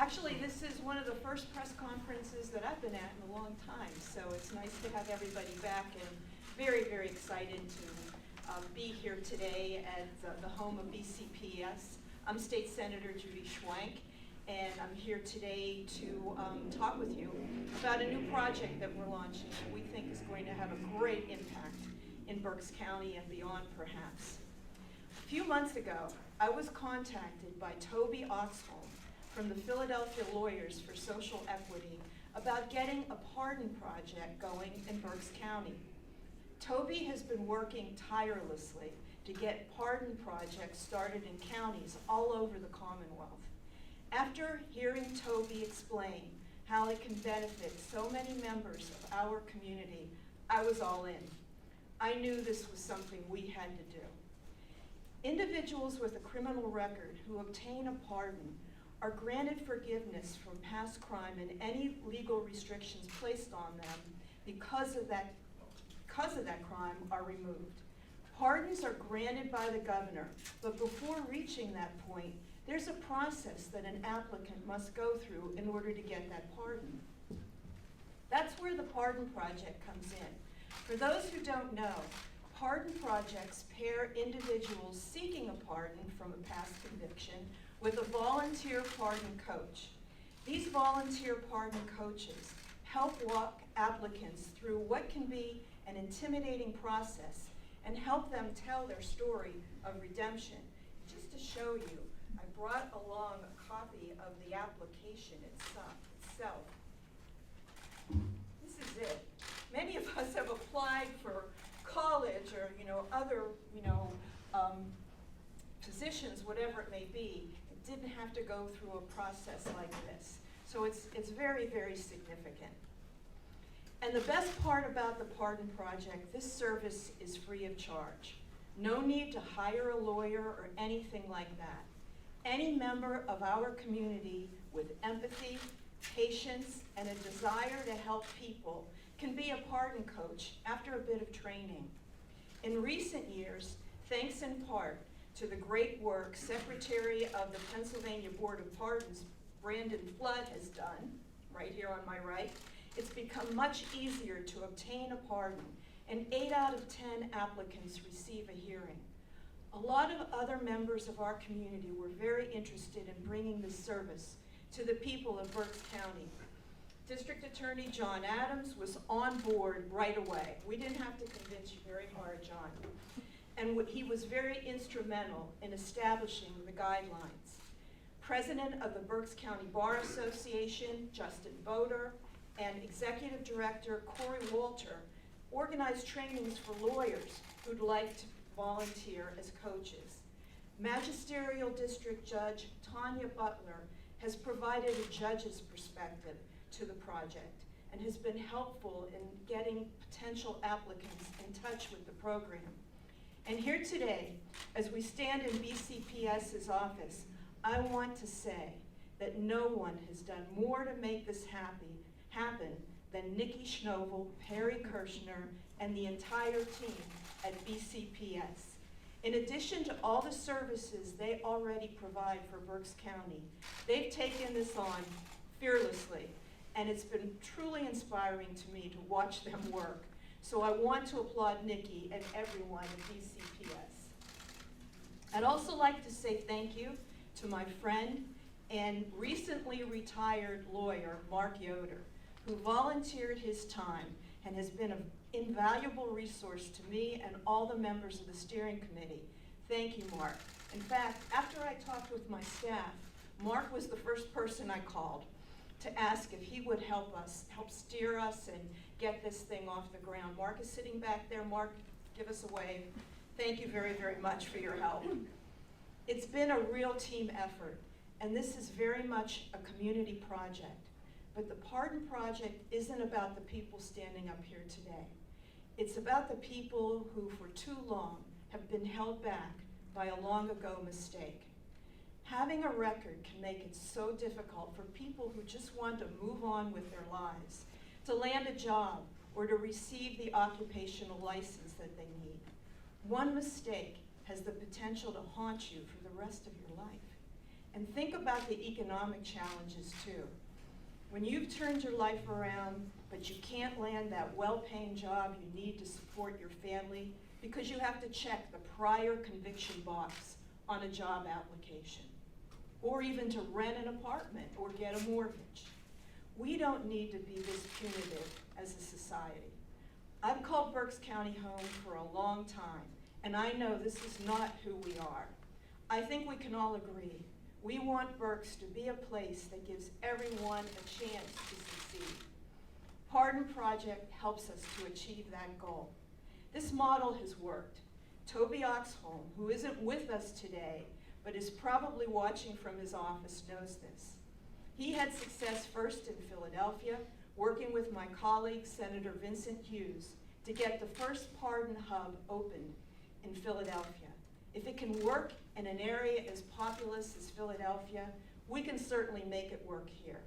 Actually, this is one of the first press conferences that I've been at in a long time, so it's nice to have everybody back, and very, very excited to be here today at the home of BCPS. I'm State Senator Judy Schwank, and I'm here today to talk with you about a new project that we're launching that we think is going to have a great impact in Berks County and beyond, perhaps. A few months ago, I was contacted by Toby Oxholm from the Philadelphia Lawyers for Social Equity about getting a pardon project going in Berks County. Toby has been working tirelessly to get pardon projects started in counties all over the Commonwealth. After hearing Toby explain how it can benefit so many members of our community, I was all in. I knew this was something we had to do. Individuals with a criminal record who obtain a pardon are granted forgiveness from past crime and any legal restrictions placed on them because of that crime are removed. Pardons are granted by the governor, but before reaching that point, there's a process that an applicant must go through in order to get that pardon. That's where the Pardon Project comes in. For those who don't know, pardon projects pair individuals seeking a pardon from a past conviction with a volunteer pardon coach. These volunteer pardon coaches help walk applicants through what can be an intimidating process and help them tell their story of redemption. Just to show you, I brought along a copy of the application itself. This is it. Many of us have applied for college or other positions, whatever it may be. It didn't have to go through a process like this. So it's very, very significant. And the best part about the Pardon Project, this service is free of charge. No need to hire a lawyer or anything like that. Any member of our community with empathy, patience, and a desire to help people can be a pardon coach after a bit of training. In recent years, thanks in part to the great work Secretary of the Pennsylvania Board of Pardons, Brandon Flood, has done, right here on my right, it's become much easier to obtain a pardon, and 8 out of 10 applicants receive a hearing. A lot of other members of our community were very interested in bringing this service to the people of Berks County. District Attorney John Adams was on board right away. We didn't have to convince you very hard, John. And he was very instrumental in establishing the guidelines. President of the Berks County Bar Association, Justin Boder, and Executive Director Corey Walter organized trainings for lawyers who'd like to volunteer as coaches. Magisterial District Judge Tanya Butler has provided a judge's perspective to the project and has been helpful in getting potential applicants in touch with the program. And here today, as we stand in BCPS's office, I want to say that no one has done more to make this happen than Nikki Schnovel, Perry Kirshner, and the entire team at BCPS. In addition to all the services they already provide for Berks County, they've taken this on fearlessly, and it's been truly inspiring to me to watch them work. So I want to applaud Nikki and everyone at BCPS. I'd also like to say thank you to my friend and recently retired lawyer, Mark Yoder, who volunteered his time and has been an invaluable resource to me and all the members of the steering committee. Thank you, Mark. In fact, after I talked with my staff, Mark was the first person I called to ask if he would help steer us and get this thing off the ground. Mark is sitting back there. Mark, give us a wave. Thank you very, very much for your help. It's been a real team effort, and this is very much a community project. But the Pardon Project isn't about the people standing up here today. It's about the people who for too long have been held back by a long ago mistake. Having a record can make it so difficult for people who just want to move on with their lives, to land a job, or to receive the occupational license that they need. One mistake has the potential to haunt you for the rest of your life. And think about the economic challenges too. When you've turned your life around, but you can't land that well-paying job you need to support your family because you have to check the prior conviction box on a job application, or even to rent an apartment or get a mortgage. We don't need to be this punitive as a society. I've called Berks County home for a long time, and I know this is not who we are. I think we can all agree. We want Berks to be a place that gives everyone a chance to succeed. Pardon Project helps us to achieve that goal. This model has worked. Toby Oxholm, who isn't with us today, but is probably watching from his office, knows this. He had success first in Philadelphia, working with my colleague, Senator Vincent Hughes, to get the first pardon hub opened in Philadelphia. If it can work in an area as populous as Philadelphia, we can certainly make it work here.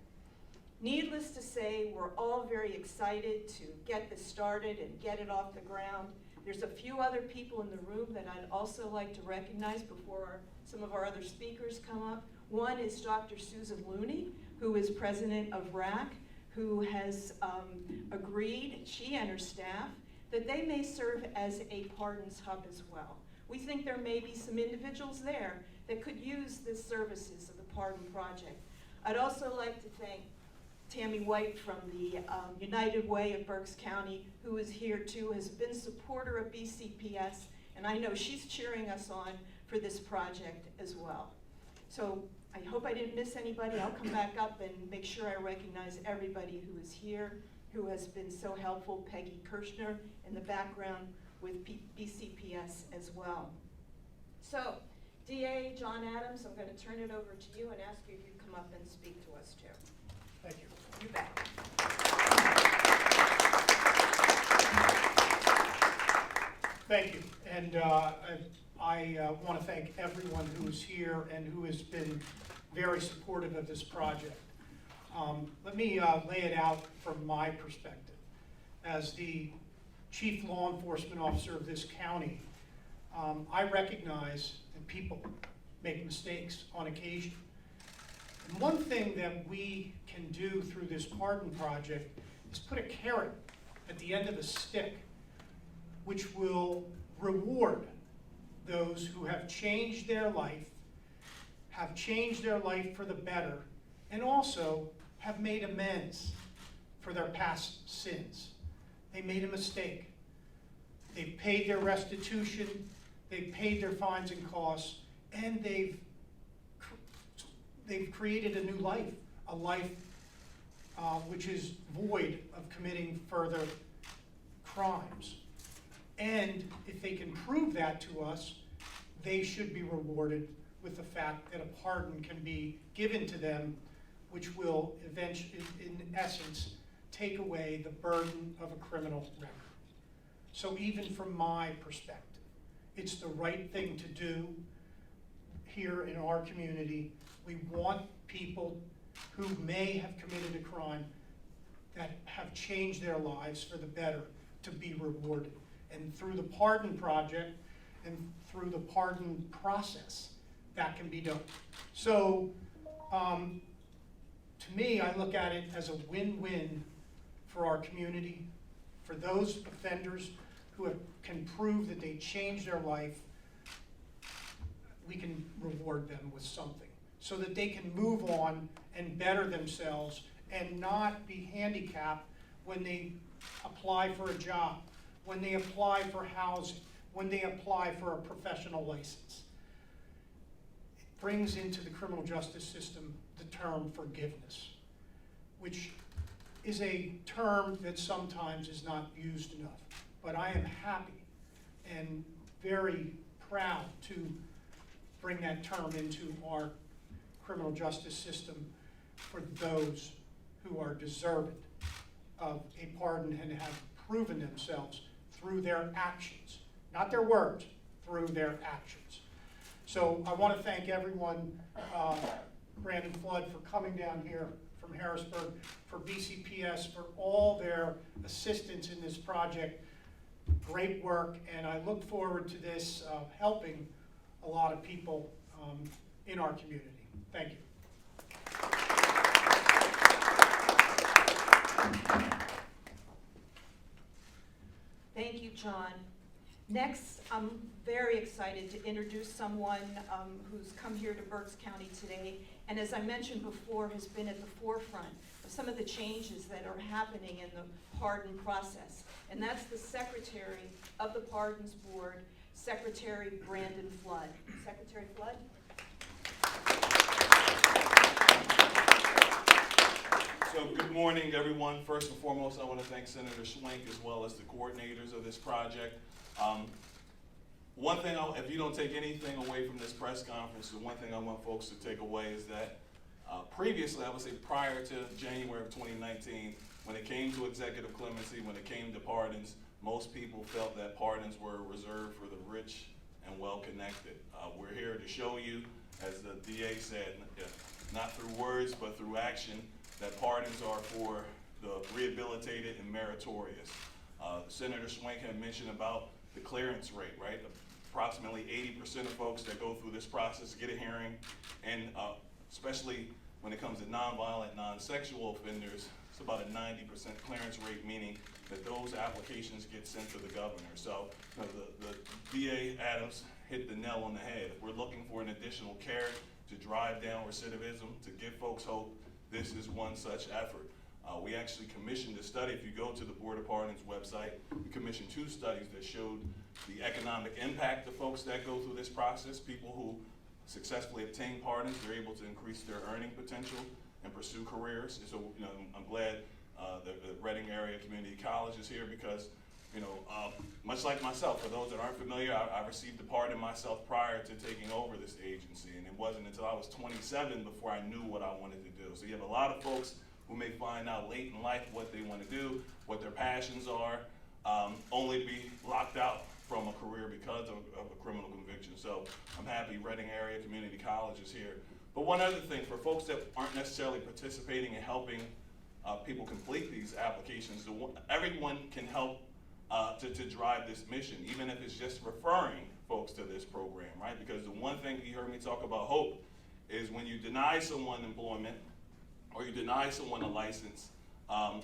Needless to say, we're all very excited to get this started and get it off the ground. There's a few other people in the room that I'd also like to recognize before some of our other speakers come up. One is Dr. Susan Looney, who is president of RAC, who has agreed, she and her staff, that they may serve as a pardons hub as well. We think there may be some individuals there that could use the services of the Pardon Project. I'd also like to thank Tammy White from the United Way of Berks County, who is here too, has been a supporter of BCPS, and I know she's cheering us on for this project as well. So I hope I didn't miss anybody. I'll come back up and make sure I recognize everybody who is here, who has been so helpful. Peggy Kirshner in the background with BCPS as well. So, DA John Adams, I'm going to turn it over to you and ask you if you'd come up and speak to us too. Thank you. You bet. Thank you. And I want to thank everyone who is here and who has been very supportive of this project. Let me lay it out from my perspective. As the Chief Law Enforcement Officer of this county, I recognize that people make mistakes on occasion. And one thing that we can do through this Pardon Project is put a carrot at the end of a stick, which will reward those who have changed their life for the better, and also have made amends for their past sins. They made a mistake. They've paid their restitution, they've paid their fines and costs, and they've created a new life, a life which is void of committing further crimes. And if they can prove that to us, they should be rewarded with the fact that a pardon can be given to them, which will eventually, in essence, take away the burden of a criminal record. So even from my perspective, it's the right thing to do here in our community. We want people who may have committed a crime that have changed their lives for the better to be rewarded. And through the Pardon Project and through the pardon process, that can be done. So to me, I look at it as a win-win for our community, for those offenders who can prove that they changed their life. We can reward them with something so that they can move on and better themselves and not be handicapped when they apply for a job, when they apply for housing, when they apply for a professional license. It brings into the criminal justice system the term forgiveness, which is a term that sometimes is not used enough. But I am happy and very proud to bring that term into our criminal justice system for those who are deserving of a pardon and have proven themselves through their actions, not their words, through their actions. So I want to thank everyone, Brandon Flood for coming down here from Harrisburg, for BCPS, for all their assistance in this project. Great work, and I look forward to this helping a lot of people in our community. Thank you. Thank you, John. Next, I'm very excited to introduce someone who's come here to Berks County today, and as I mentioned before, has been at the forefront of some of the changes that are happening in the pardon process. And that's the Secretary of the Pardons Board, Secretary Brandon Flood. Secretary Flood? So good morning, everyone. First and foremost, I want to thank Senator Schwank as well as the coordinators of this project. One thing, if you don't take anything away from this press conference, the one thing I want folks to take away is that previously, I would say prior to January of 2019, when it came to executive clemency, when it came to pardons, most people felt that pardons were reserved for the rich and well-connected. We're here to show you, as the DA said, not through words but through action, that pardons are for the rehabilitated and meritorious. Senator Schwank had mentioned about the clearance rate, right? Approximately 80% of folks that go through this process get a hearing, and especially when it comes to nonviolent, non-sexual offenders, it's about a 90% clearance rate, meaning that those applications get sent to the governor. So the DA Adams hit the nail on the head. If we're looking for an additional carrot to drive down recidivism, to give folks hope, this is one such effort. We actually commissioned a study. If you go to the Board of Pardons website, we commissioned 2 studies that showed the economic impact of folks that go through this process. People who successfully obtain pardons, they're able to increase their earning potential and pursue careers. And so, I'm glad the Reading Area Community College is here because, much like myself, for those that aren't familiar, I received a pardon myself prior to taking over this agency, and it wasn't until I was 27 before I knew what I wanted to do. So you have a lot of folks who may find out late in life what they want to do, what their passions are, only to be locked out from a career because of a criminal conviction. So I'm happy Reading Area Community College is here. But one other thing, for folks that aren't necessarily participating in helping people complete these applications, everyone can help to drive this mission, even if it's just referring folks to this program, right? Because the one thing you heard me talk about hope is when you deny someone employment or you deny someone a license, I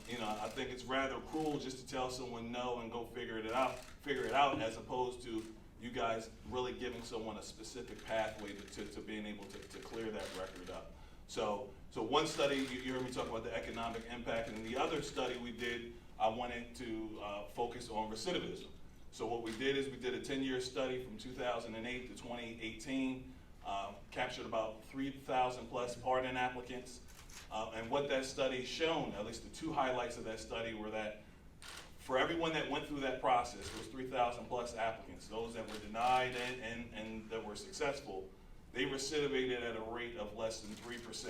think it's rather cruel just to tell someone no and go figure it out, as opposed to you guys really giving someone a specific pathway to being able to clear that record up. So one study, you heard me talk about the economic impact, and the other study we did, I wanted to focus on recidivism. So what we did is we did a 10-year study from 2008 to 2018, captured about 3,000 plus pardon applicants. And what that study shown, at least the 2 highlights of that study, were that for everyone that went through that process, those 3,000 plus applicants, those that were denied and that were successful, they recidivated at a rate of less than 3%.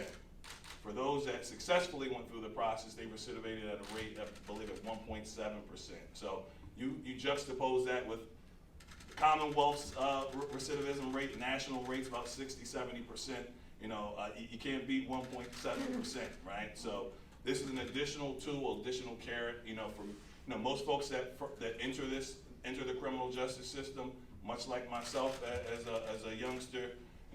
For those that successfully went through the process, they recidivated at a rate of, I believe, at 1.7%. So you juxtapose that with the Commonwealth's recidivism rate, national rates about 60–70%. You can't beat 1.7%, right? So this is an additional tool, additional carrot. For most folks that enter the criminal justice system, much like myself as a youngster,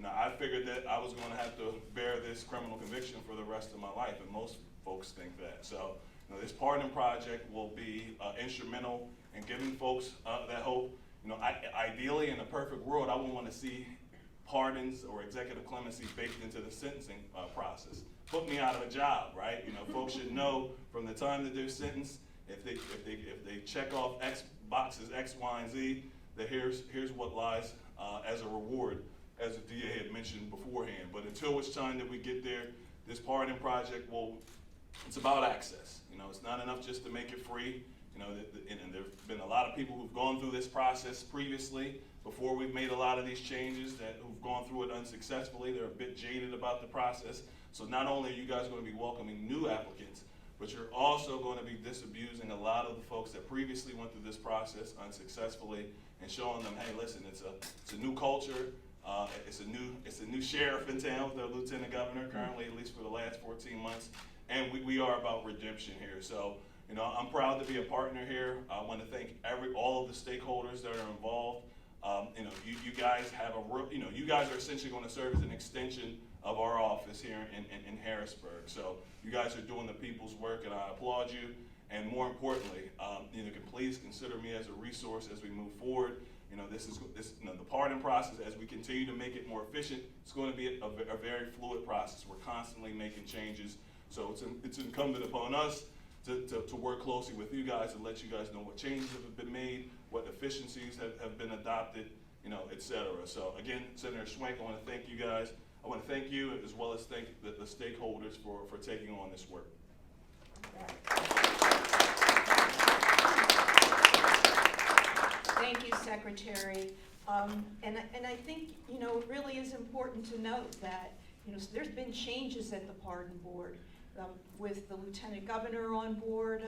I figured that I was going to have to bear this criminal conviction for the rest of my life, and most folks think that. So this pardon project will be instrumental in giving folks that hope. Ideally, in a perfect world, I wouldn't want to see pardons or executive clemency baked into the sentencing process. Put me out of a job, right? Folks should know from the time that they're sentenced, if they check off X boxes X, Y, and Z, that here's what lies as a reward, as the DA had mentioned beforehand. But until which time that we get there, this pardon project it's about access. It's not enough just to make it free. And there's been a lot of people who've gone through this process previously, before we've made a lot of these changes, who've gone through it unsuccessfully. They're a bit jaded about the process. So not only are you guys going to be welcoming new applicants, but you're also going to be disabusing a lot of the folks that previously went through this process unsuccessfully and showing them, hey, listen, it's a new culture. It's a new sheriff in town, the lieutenant governor, currently, at least for the last 14 months. And we are about redemption here. So, I'm proud to be a partner here. I want to thank all of the stakeholders that are involved. You guys have you guys are essentially going to serve as an extension of our office here in Harrisburg. So you guys are doing the people's work, and I applaud you. And more importantly, please consider me as a resource as we move forward. The pardon process, as we continue to make it more efficient, it's going to be a very fluid process. We're constantly making changes. So it's incumbent upon us to work closely with you guys and let you guys know what changes have been made, what efficiencies have been adopted, et cetera. So again, Senator Schwank, I want to thank you guys. I want to thank you as well as thank the stakeholders for taking on this work. Thank you, Secretary. And I think, it really is important to note that, there's been changes at the Pardon Board with the Lieutenant Governor on board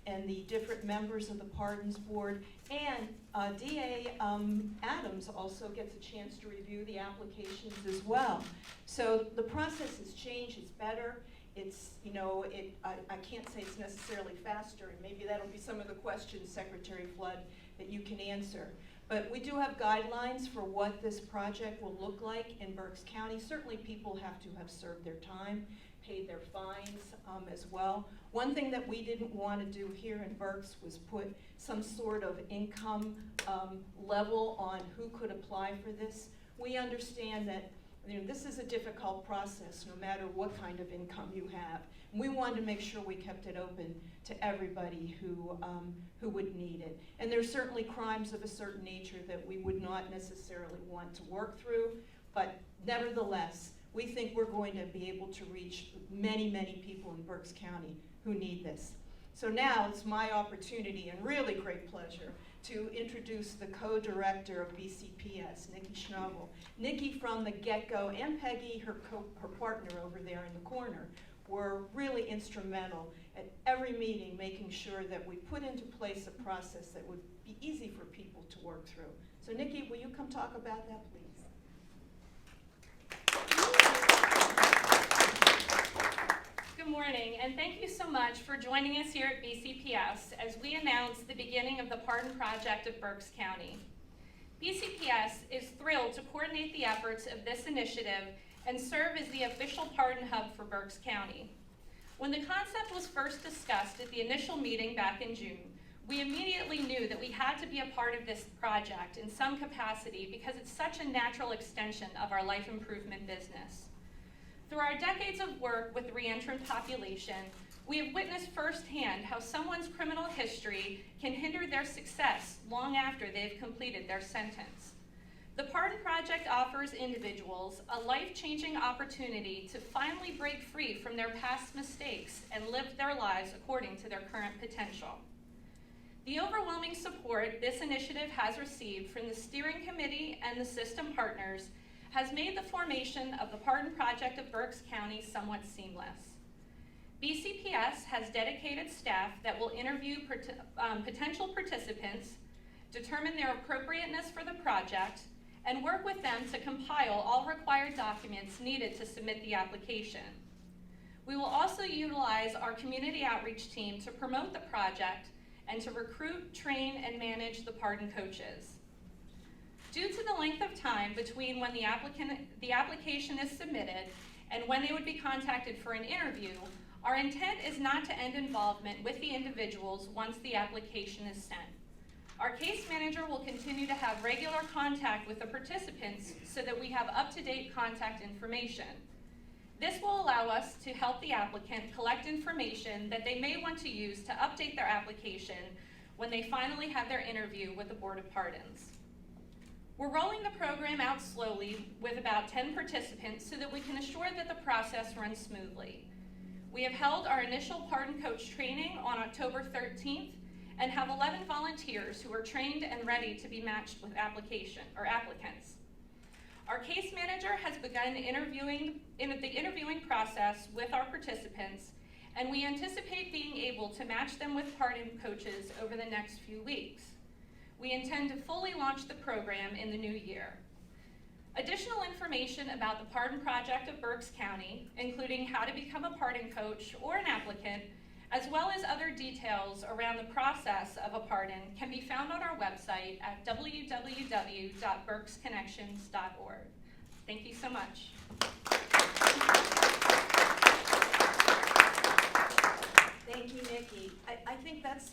and the different members of the Pardons Board. And DA Adams also gets a chance to review the applications as well. So the process has changed, it's better. It's, I can't say it's necessarily faster, and maybe that'll be some of the questions, Secretary Flood, that you can answer. But we do have guidelines for what this project will look like in Berks County. Certainly people have to have served their time, paid their fines as well. One thing that we didn't want to do here in Berks was put some sort of income level on who could apply for this. We understand that this is a difficult process no matter what kind of income you have. And we wanted to make sure we kept it open to everybody who would need it. And there's certainly crimes of a certain nature that we would not necessarily want to work through, but nevertheless, we think we're going to be able to reach many, many people in Berks County who need this. So now it's my opportunity and really great pleasure to introduce the co-director of BCPS, Nikki Schnabel. Nikki from the get-go, and Peggy, her partner over there in the corner, were really instrumental at every meeting making sure that we put into place a process that would be easy for people to work through. So Nikki, will you come talk about that, please? Good morning, and thank you so much for joining us here at BCPS as we announce the beginning of the Pardon Project of Berks County. BCPS is thrilled to coordinate the efforts of this initiative and serve as the official pardon hub for Berks County. When the concept was first discussed at the initial meeting back in June, we immediately knew that we had to be a part of this project in some capacity because it's such a natural extension of our life improvement business. Through our decades of work with the reentrant population, we have witnessed firsthand how someone's criminal history can hinder their success long after they've completed their sentence. The Pardon Project offers individuals a life-changing opportunity to finally break free from their past mistakes and live their lives according to their current potential. The overwhelming support this initiative has received from the steering committee and the system partners has made the formation of the Pardon Project of Berks County somewhat seamless. BCPS has dedicated staff that will interview potential participants, determine their appropriateness for the project, and work with them to compile all required documents needed to submit the application. We will also utilize our community outreach team to promote the project and to recruit, train, and manage the pardon coaches. Due to the length of time between when the application is submitted and when they would be contacted for an interview, our intent is not to end involvement with the individuals once the application is sent. Our case manager will continue to have regular contact with the participants so that we have up-to-date contact information. This will allow us to help the applicant collect information that they may want to use to update their application when they finally have their interview with the Board of Pardons. We're rolling the program out slowly with about 10 participants so that we can assure that the process runs smoothly. We have held our initial pardon coach training on October 13th and have 11 volunteers who are trained and ready to be matched with applicants. Our case manager has begun the interviewing process with our participants, and we anticipate being able to match them with pardon coaches over the next few weeks. We intend to fully launch the program in the new year. Additional information about the Pardon Project of Berks County, including how to become a pardon coach or an applicant, as well as other details around the process of a pardon, can be found on our website at www.berksconnections.org. Thank you so much. I think that's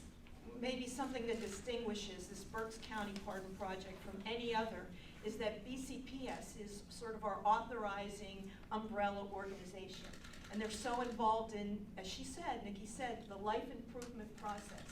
maybe something that distinguishes this Berks County Pardon Project from any other, is that BCPS is sort of our authorizing umbrella organization. And they're so involved in, as she said, Nikki said, the life improvement process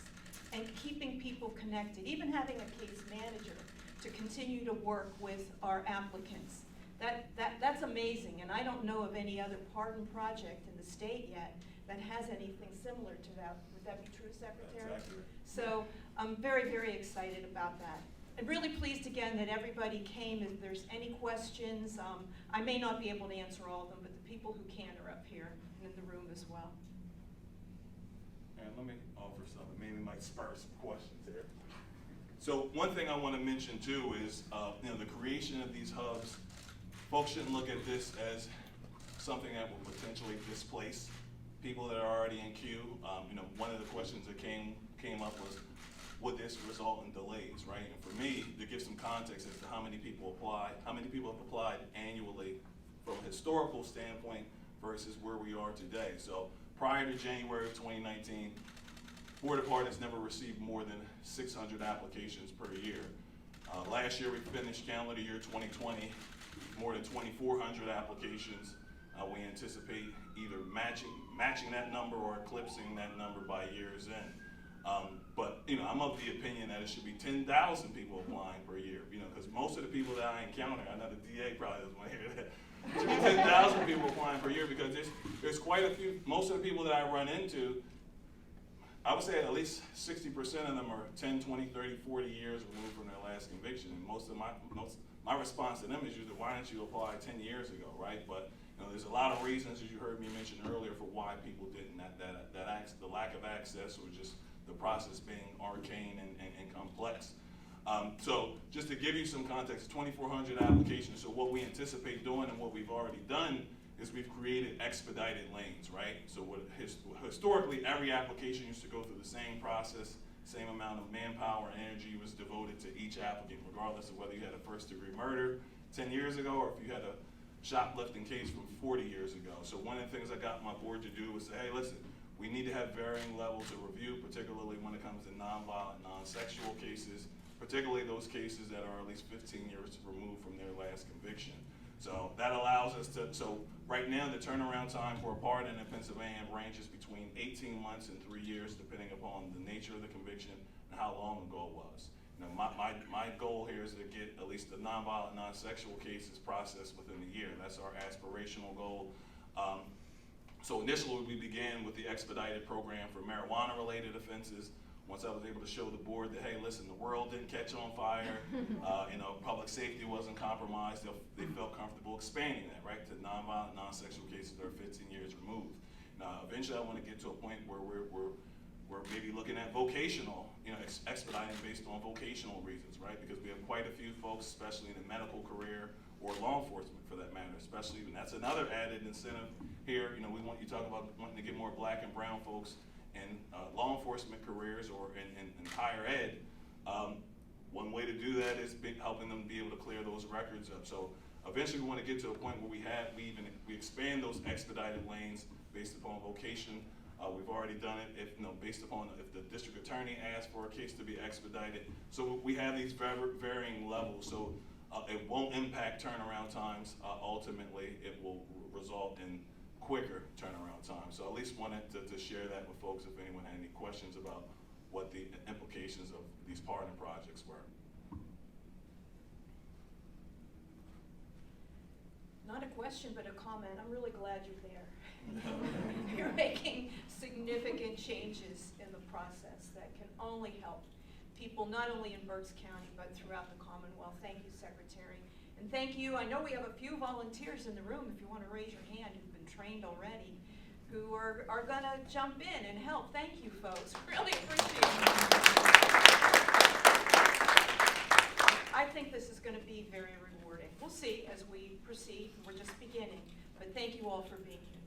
and keeping people connected, even having a case manager to continue to work with our applicants. That's amazing, and I don't know of any other pardon project in the state yet that has anything similar to that. Would that be true, Secretary? That's accurate. So I'm very, very excited about that. And really pleased again that everybody came. If there's any questions, I may not be able to answer all of them, but the people who can are up here and in the room as well. And let me offer something, maybe might spur some questions here. So one thing I want to mention too is, the creation of these hubs. Folks shouldn't look at this as something that will potentially displace people that are already in queue. One of the questions that came up was, would this result in delays, right? And for me, to give some context as to how many people have applied annually from a historical standpoint versus where we are today. So prior to January of 2019, Board of Pardons never received more than 600 applications per year. Last year we finished calendar year 2020, more than 2,400 applications. We anticipate either matching that number or eclipsing that number by year's end. But I'm of the opinion that it should be 10,000 people applying per year. Because most of the people that I encounter, I know the DA probably doesn't want to hear that. It should be 10,000 people applying per year because there's quite a few. Most of the people that I run into, I would say at least 60% of them are 10, 20, 30, 40 years removed from their last conviction. And most of my response to them is usually, why didn't you apply 10 years ago, right? But there's a lot of reasons, as you heard me mention earlier, for why people didn't. The lack of access, or just the process being arcane and complex. So just to give you some context, 2,400 applications. So what we anticipate doing and what we've already done is we've created expedited lanes, right? So historically, every application used to go through the same process, same amount of manpower and energy was devoted to each applicant, regardless of whether you had a first-degree murder 10 years ago or if you had a shoplifting case from 40 years ago. So one of the things I got my board to do was say, hey, listen, we need to have varying levels of review, particularly when it comes to nonviolent, non-sexual cases, particularly those cases that are at least 15 years removed from their last conviction. So that allows us to, so right now the turnaround time for a pardon in Pennsylvania ranges between 18 months and 3 years, depending upon the nature of the conviction and how long ago it was. My goal here is to get at least the nonviolent, non-sexual cases processed within a year. That's our aspirational goal. So initially we began with the expedited program for marijuana-related offenses. Once I was able to show the board that, hey, listen, the world didn't catch on fire, public safety wasn't compromised, they felt comfortable expanding that, right, to nonviolent, non-sexual cases that are 15 years removed. Now, eventually I want to get to a point where we're maybe looking at vocational, expediting based on vocational reasons, right, because we have quite a few folks, especially in the medical career or law enforcement for that matter, especially, and that's another added incentive here. You talk about wanting to get more black and brown folks in law enforcement careers or in higher ed. One way to do that is helping them be able to clear those records up. So eventually we want to get to a point where we expand those expedited lanes based upon vocation. We've already done it based upon if the district attorney asks for a case to be expedited. So we have these varying levels. So it won't impact turnaround times. Ultimately, it will result in quicker turnaround time. So at least wanted to share that with folks if anyone had any questions about what the implications of these pardon projects were. Not a question, but a comment. I'm really glad you're there. You're making significant changes in the process that can only help people, not only in Berks County, but throughout the Commonwealth. Thank you, Secretary. And thank you. I know we have a few volunteers in the room, if you want to raise your hand, who've been trained already, who are going to jump in and help. Thank you, folks. Really appreciate it. I think this is going to be very rewarding. We'll see as we proceed. We're just beginning. But thank you all for being here.